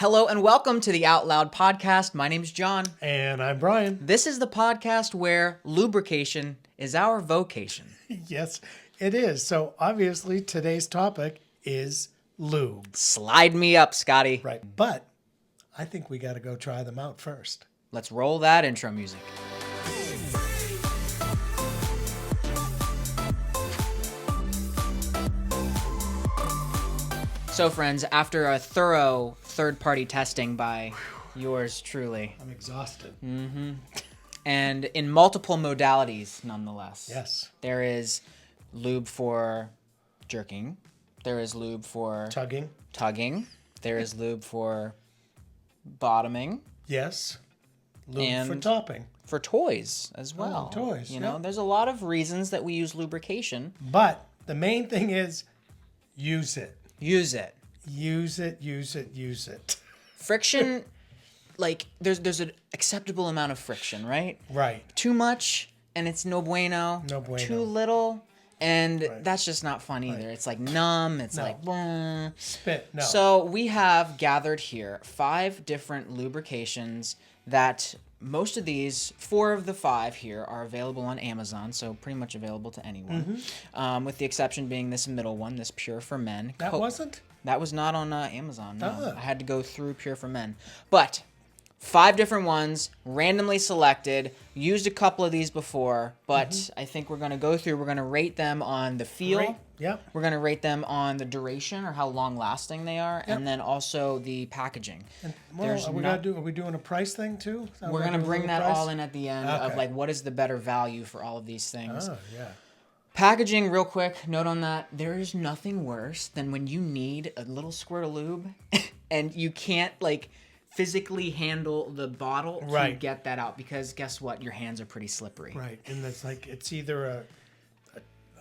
Hello and welcome to the Out Loud podcast. My name's Jon. And I'm Brian. This is the podcast where lubrication is our vocation. Yes, it is. So obviously today's topic is lube. Slide me up, Scotty. Right. But I think we got to go try them out first. Let's roll that intro music. So friends, after a thorough third-party testing by yours truly. I'm exhausted. And in multiple modalities, nonetheless. Yes. There is lube for jerking. There is lube for Tugging. There is lube for bottoming. Yes. Lube And for topping. For toys as well. Toys, You know, yeah. there's a lot of reasons that we use lubrication. But the main thing is use it. Use it. Use it, use it, use it. Friction, like, there's an acceptable amount of friction, right? Right. Too much, and it's no bueno. No bueno. Too little, and Right. that's just not fun either. It's like numb. It's No. like, blah. Spit. No. So we have gathered here 5 different lubrications that most of these, 4 of the 5 here are available on Amazon, so pretty much available to anyone. With the exception being this middle one, this Pure for Men. that wasn't? That was not on Amazon. No. Ah. I had to go through Pure for Men. But 5 different ones, randomly selected. Used a couple of these before, but I think we're going to go through. We're going to rate them on the feel. Right. Yep. We're going to rate them on the duration or how long lasting they are, and then also the packaging. Well, are we doing a price thing too? We're going to bring that all in at the end of Okay. like what is the better value for all of these things. Oh, yeah. Packaging, real quick, note on that. There is nothing worse than when you need a little squirt of lube and you can't like physically handle the bottle to Right. get that out because guess what? Your hands are pretty slippery. Right, and it's like it's either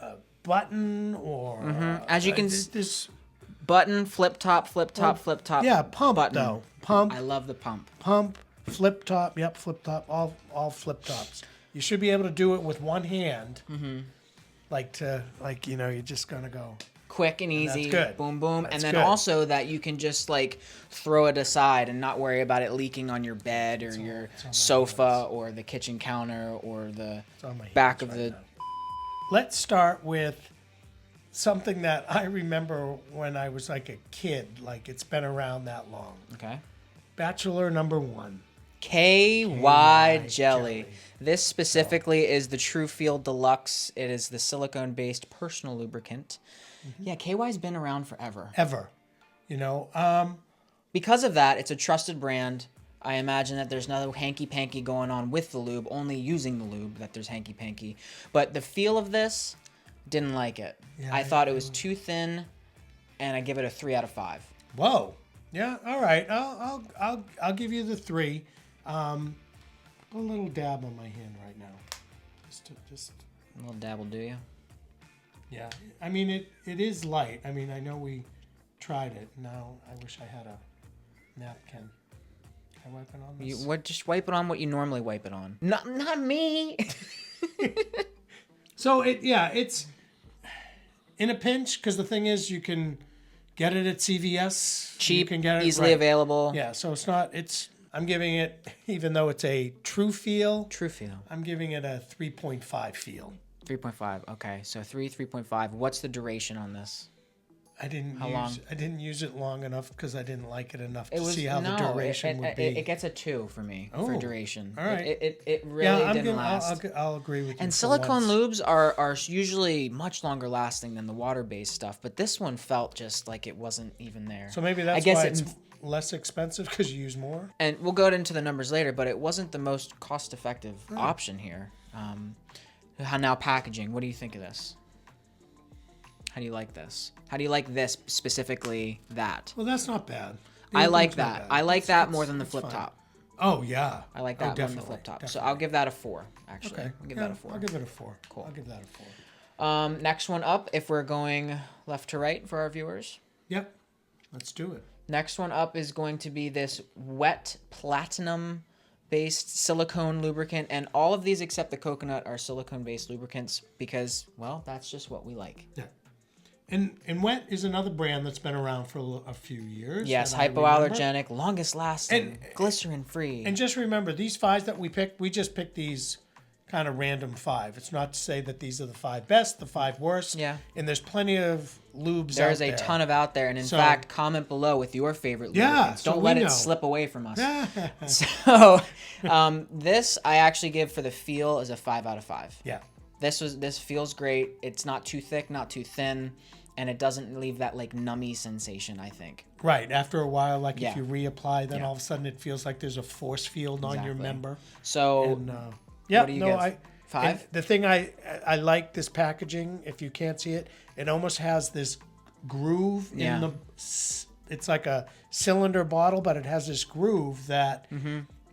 a button or As you can this Button, flip top, flip top. pump button. though pump I love the pump. flip top flip top all flip tops. You should be able to do it with one hand, you're just gonna go. Quick and easy. good. Boom, boom. That's and then good. also that you can just like throw it aside and not worry about it leaking on your bed or your sofa or the kitchen counter or the on my back hands of right the... now. Let's start with something that I remember when I was like a kid. Like it's been around that long. Okay. Bachelor number 1. KY jelly. This specifically is the True Feel Deluxe. It is the silicone-based personal lubricant. Yeah, KY's been around forever. Ever, Because of that, it's a trusted brand. I imagine that there's no hanky-panky going on with the lube, only using the lube that there's hanky-panky. But the feel of this, didn't like it. Yeah, I thought it was too thin, and I give it a 3 out of 5. Whoa. Yeah. All right. I'll give you the 3. A little dab on my hand right now. Just. A little dab will do you. Yeah. I mean it is light. I mean I know we tried it. Now I wish I had a napkin. Can I wipe it on this? Just wipe it on what you normally wipe it on. Not me. So it's in a pinch because the thing is you can get it at CVS. Cheap, you can get it, easily right. available. Yeah, so I'm giving it, even though it's a True Feel, I'm giving it a 3.5 feel. 3.5. Okay, so 3.5. What's the duration on this? I didn't use it long enough because I didn't like it enough to see how the duration would be. It gets a 2 for me for duration. All right. It really didn't last. I'll agree with you. And for silicone once. lubes are usually much longer lasting than the water-based stuff, but this one felt just like it wasn't even there. So maybe that's why it's less expensive because you use more. And we'll go into the numbers later, but it wasn't the most cost-effective option here. Now packaging. What do you think of this? How do you like this? How do you like this specifically? That Well, that's not bad. I like that. I like that more than the flip top. Oh yeah. I like that more than the flip top. So I'll give that a 4. Actually, Okay. I'll give that a 4. I'll give it a 4. Cool. I'll give that a 4. Next one up, if we're going left to right for our viewers. Yep. Let's do it. Next one up is going to be this wet platinum based silicone lubricant, and all of these except the coconut are silicone based lubricants because, well, that's just what we like. Yeah. And Wet is another brand that's been around for a few years. Yes, that I remember. hypoallergenic, longest lasting, glycerin free. And just remember, these 5 that we picked, we just picked these kind of random 5. It's not to say that these are the 5 best, the 5 worst. Yeah. And there's plenty of lubes There's out a there. ton of out there, and in fact, comment below with your favorite lubricants. so Don't we let know. it slip away from us. So, this I actually give for the feel as a 5 out of 5. Yeah. This feels great. It's not too thick, not too thin, and it doesn't leave that like nummy sensation, I think. Right. After a while, like Yeah. if you reapply, then Yeah. all of a sudden it feels like there's a force field on your Exactly. member. So, And, what do you give? 5? and the thing I like this packaging, if you can't see it, it almost has this groove Yeah. in the. It's like a cylinder bottle, but it has this groove that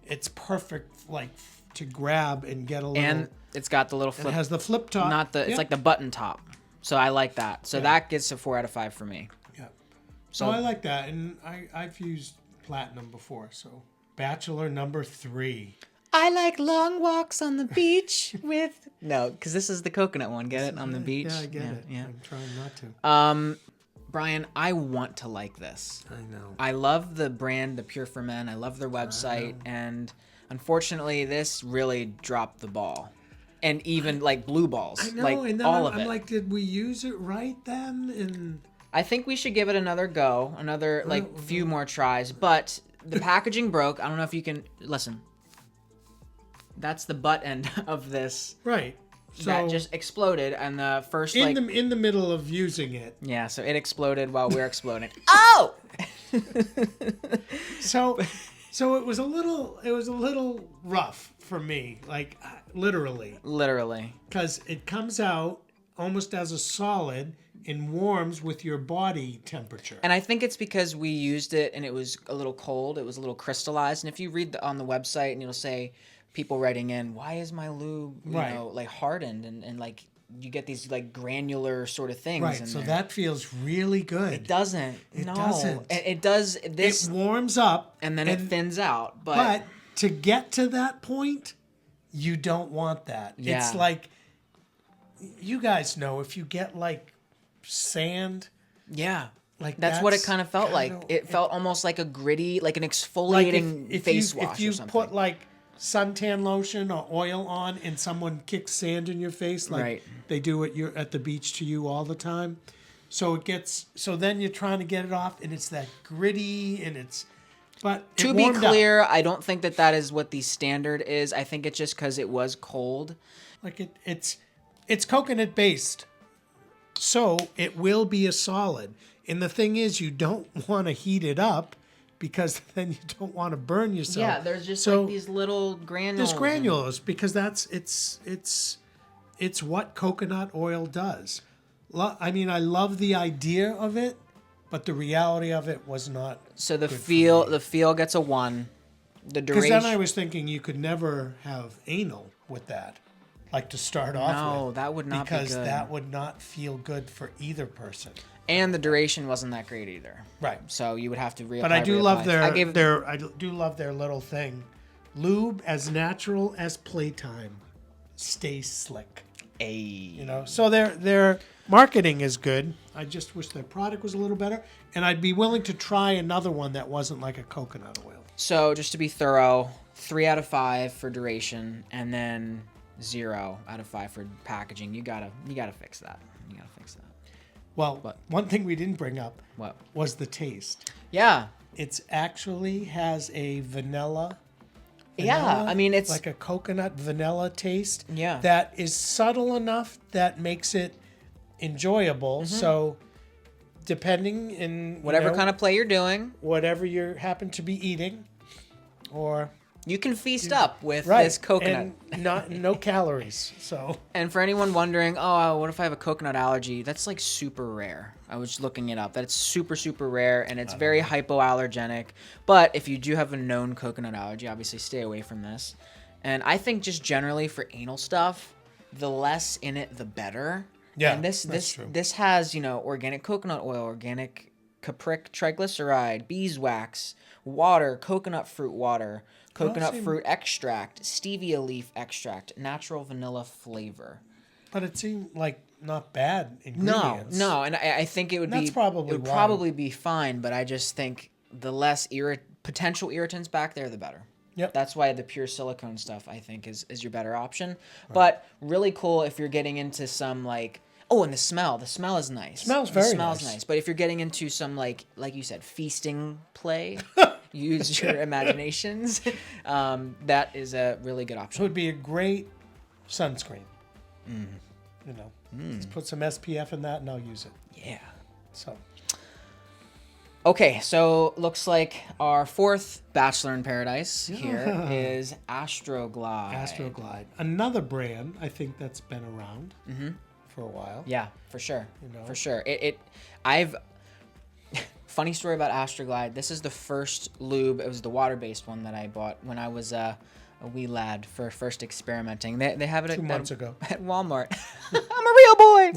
it's perfect, like to grab and get a little. And it's got the little it flip. has the flip top. Not the. It's Yep. like the button top. So I like that. So Yeah. that gets a 4 out of 5 for me. Yeah. So So I like that, and I've used platinum before. So Bachelor number 3. I like long walks on the beach with because this is the coconut one. Get it on the beach. Yeah, I get it. Yeah. I'm trying not to. Brian, I want to like this. I know. I love the brand, the Pure for Men. I love their website, and unfortunately, this really dropped the ball. And even like blue balls, I know, like and then all I'm of it. like, did we use it right then? And I think we should give it another go, another like few more tries. But the packaging broke. I don't know if you can listen. That's the butt end of this. right, so That just exploded, and the first in like the middle of using it. yeah, so it exploded while we're exploding. Oh! So it was a little rough for me, like literally, Literally. because it comes out almost as a solid and warms with your body temperature. And I think it's because we used it and it was a little cold. It was a little crystallized. And if you read on the website and it'll say people writing in, why is my lube, you Right. know, like hardened and like you get these like granular sort of things. Right, in so there. that feels really good. It doesn't. It No. doesn't. It does this It warms up, and then it thins out. But to get to that point, you don't want that. Yeah. It's like, you guys know, if you get like sand, yeah. like That's what it kind of felt like. kinda- It felt almost like a gritty, like an like exfoliating face wash if you or something. put like suntan lotion or oil on and someone kicks sand in your face like Right. they do at the beach to you all the time. So then you're trying to get it off and it's that gritty and but it To be warmed up. clear, I don't think that is what the standard is. I think it's just because it was cold. Like it's coconut based, so it will be a solid. And the thing is, you don't want to heat it up because then you don't want to burn yourself. Yeah, there's just So like these little granules. there's granules because it's what coconut oil does. I mean, I love the idea of it, but the reality of it was not. So the good for feel gets a 1. The Because duration. then I was thinking you could never have anal with that, like to start off with. No, that would not be because good. that would not feel good for either person. And the duration wasn't that great either. Right. So you would have to reapply. But I do love reapply. I do love their little thing. Lube as natural as playtime. Stay slick. You know, so their marketing is good. I just wish their product was a little better, and I'd be willing to try another one that wasn't like a coconut oil. So just to be thorough, 3 out of 5 for duration, and then 0 out of 5 for packaging. You gotta fix that. You gotta fix that. Well, one thing we didn't bring up What? was the taste. Yeah. It's actually has a vanilla. Yeah, I mean, it's like a coconut vanilla taste. Yeah. That is subtle enough that makes it enjoyable. So, depending in whatever kind of play you're doing, whatever you happen to be eating, or you can feast up with right, this coconut. and no calories. So, And for anyone wondering, oh, what if I have a coconut allergy? That's like super rare. I was looking it up. That's super, super rare, and it's very hypoallergenic. But if you do have a known coconut allergy, obviously stay away from this. And I think just generally for anal stuff, the less in it, the better. Yeah, and that's true. this has, organic coconut oil, organic capric triglyceride, beeswax, water, coconut fruit water, coconut fruit extract, stevia leaf extract, natural vanilla flavor. But it seemed like not bad ingredients. No, and I think it would be probably it would why. probably be fine, but I just think the less potential irritants back there, the better. Yep. That's why the pure silicone stuff, I think, is your better option. Right. But really cool if you're getting into some like, and the smell. The smell is nice. Smells nice. But if you're getting into some like you said, feasting play, use your imaginations. That is a really good option. It would be a great sunscreen. You know, just put some SPF in that and I'll use it. Yeah. So. Okay, so looks like our fourth Bachelor in Paradise here is Astroglide. Astroglide, another brand I think that's been around for a while. Yeah, for sure. For sure. I've funny story about Astroglide. This is the first lube. It was the water-based one that I bought when I was a wee lad for first experimenting. They have it 2 months ago at Walmart. I'm a real boy.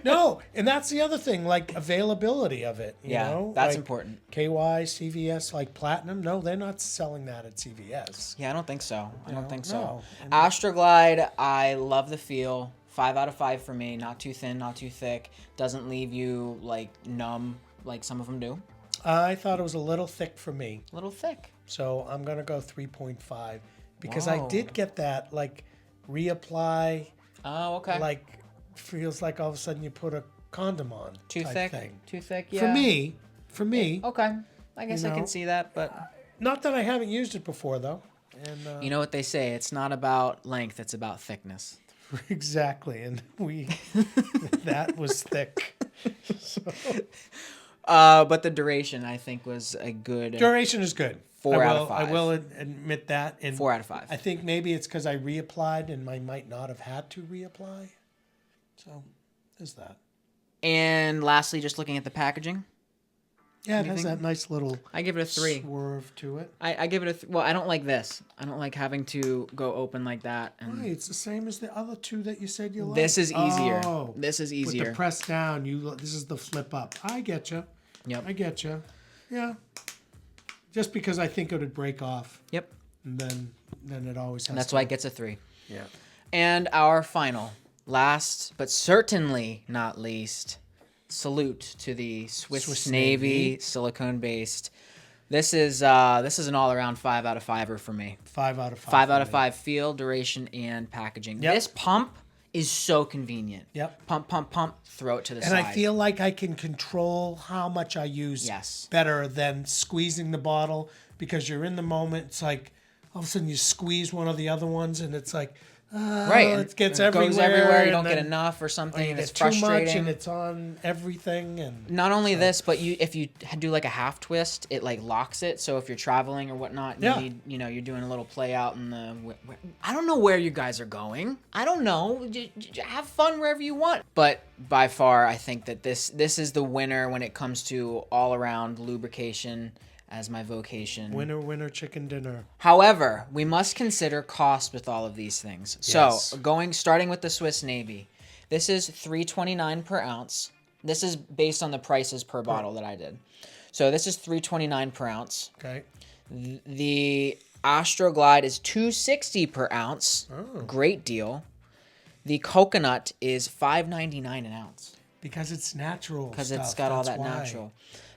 No, and that's the other thing, like availability of it. You know? That's like important. KY, CVS, like Platinum. No, they're not selling that at CVS. Yeah, I don't think so. I don't think so. No. Astroglide, I love the feel. 5 out of 5 for me. Not too thin, not too thick. Doesn't leave you like numb like some of them do. I thought it was a little thick for me. A little thick. So I'm gonna go 3.5 because I did get that like reapply. Oh, okay. Like feels like all of a sudden you put a condom on. Too thick. Thing. Too thick. Yeah. For me. Okay. I guess I can see that, but not that I haven't used it before though. And you know what they say? It's not about length; it's about thickness. Exactly, and that was thick. So. But the duration I think was a good. Duration is good. 4 out of 5. I will admit that. And 4 out of 5. I think maybe it's because I reapplied and I might not have had to reapply. So, there's that. And lastly, just looking at the packaging. Yeah, it has that nice little. I give it a 3. Swerve to it. I give it a. Well, I don't like this. I don't like having to go open like that. And Right, it's the same as the other two that you said you liked. This is easier. Oh, this is easier. With the press down, this is the flip up. I get you. Yep. I get you. Yeah. Just because I think it would break off. Yep. And then it always has. And that's why it gets a 3. Yeah. And our final, last but certainly not least, salute to the Swiss Navy silicone based. This is an all around 5 out of 5er for me. 5 out of 5. 5 out of 5 feel, duration, and packaging. Yep. This pump is so convenient. Yep. Pump, pump, pump, throw it to the side. And I feel like I can control how much I use better than squeezing the bottle because you're in the moment. It's like all of a sudden you squeeze one of the other ones and it's like, it gets everywhere. Goes everywhere. You don't get enough or something. And it's frustrating. Too much and it's on everything. And not only this, but if you do like a half twist, it like locks it. So if you're traveling or whatnot, you're doing a little play out in the. I don't know where you guys are going. I don't know. Have fun wherever you want. But by far, I think that this is the winner when it comes to all around lubrication. As my vocation. Winner, winner, chicken dinner. However, we must consider cost with all of these things. Yes. So, starting with the Swiss Navy, this is $3.29 per ounce. This is based on the prices per bottle that I did. So this is $3.29 per ounce. Okay. The Astroglide is $2.60 per ounce. Oh. Great deal. The coconut is $5.99 an ounce. Because it's natural. Because it's got all that natural.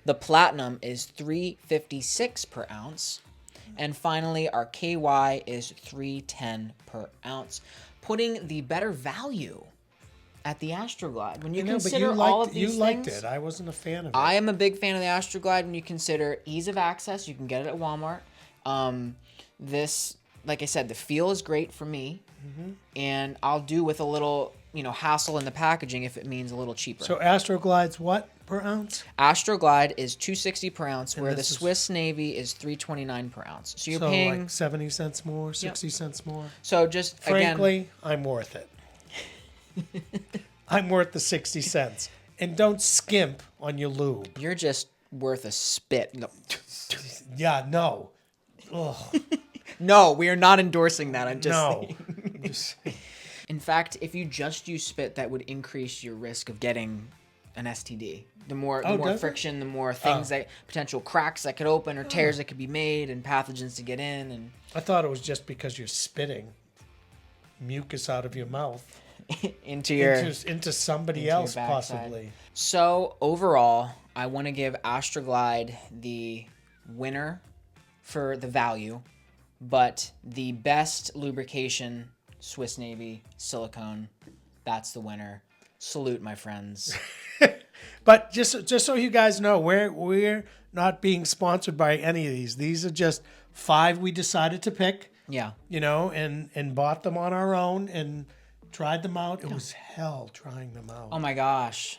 The Platinum is $3.56 per ounce. And finally, our KY is $3.10 per ounce, putting the better value at the Astroglide. When you consider all of these things... You liked it. I wasn't a fan of it. I am a big fan of the Astroglide when you consider ease of access. You can get it at Walmart. This, like I said, the feel is great for me. Mm-hmm. And I'll do with a little... hassle in the packaging if it means a little cheaper. So Astroglide's what per ounce? Astroglide is $2.60 per ounce, where the Swiss Navy is $3.29 per ounce. So you're paying like 70 cents more, 60 cents more. So just frankly, I'm worth it. I'm worth the 60 cents. And don't skimp on your lube. You're just worth a spit. No. Yeah, no. Ugh. No, we are not endorsing that. I'm just saying. In fact, if you just use spit, that would increase your risk of getting an STD. The more friction, the more things that potential cracks that could open or tears that could be made and pathogens to get in. And I thought it was just because you're spitting mucus out of your mouth. into your into somebody into your else backside. possibly. So overall, I want to give Astroglide the winner for the value, but the best lubrication, Swiss Navy silicone, that's the winner. Salute, my friends. But just so you guys know, we're not being sponsored by any of these. These are just 5 we decided to pick. Yeah. You know, and bought them on our own and tried them out. It was hell trying them out. Oh my gosh.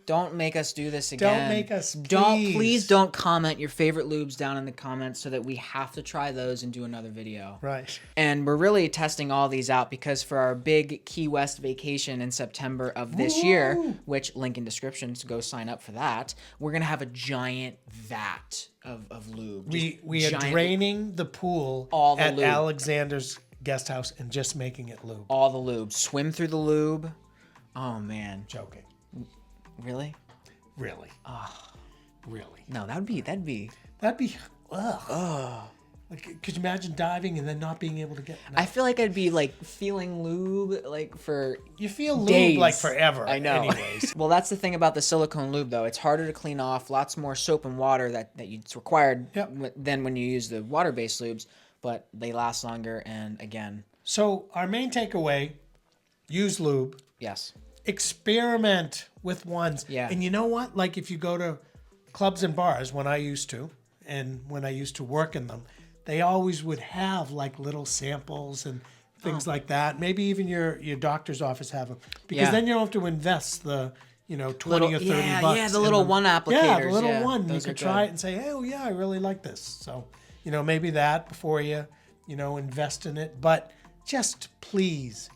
Don't make us do this again. Don't make us, please. Please don't comment your favorite lubes down in the comments so that we have to try those and do another video. Right. And we're really testing all these out because for our big Key West vacation in September of this year, which link in description, so go sign up for that, we're going to have a giant vat of lube. We are draining the pool all the at lube. Alexander's guest house and just making it lube. All the lube. Swim through the lube. Oh, man. Joking. Really? Really. Really. No, that'd be... Ugh. Like, could you imagine diving and then not being able to get... No. I feel like I'd be like feeling lube like for You feel days. lube like forever. I know. Anyways. Well, that's the thing about the silicone lube, though. It's harder to clean off. Lots more soap and water it's required than when you use the water-based lubes, but they last longer. And again, So our main takeaway: use lube. yes, Experiment with ones. Yeah. And you know what? Like if you go to clubs and bars, when I used to work in them, they always would have like little samples and things like that. Maybe even your doctor's office have them, because then you don't have to invest the 20 or 30 bucks. Yeah, the little one applicators. Yeah, the little one. You Those could are try good. it and say, hey, oh yeah, I really like this. So maybe that before you invest in it. But just please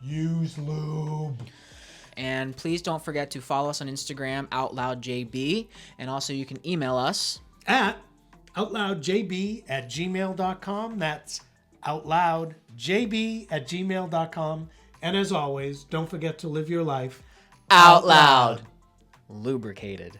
use lube. And please don't forget to follow us on Instagram, OutLoudJB, and also you can email us At outloudjb@gmail.com. That's outloudjb@gmail.com. And as always, don't forget to live your life out loud, lubricated.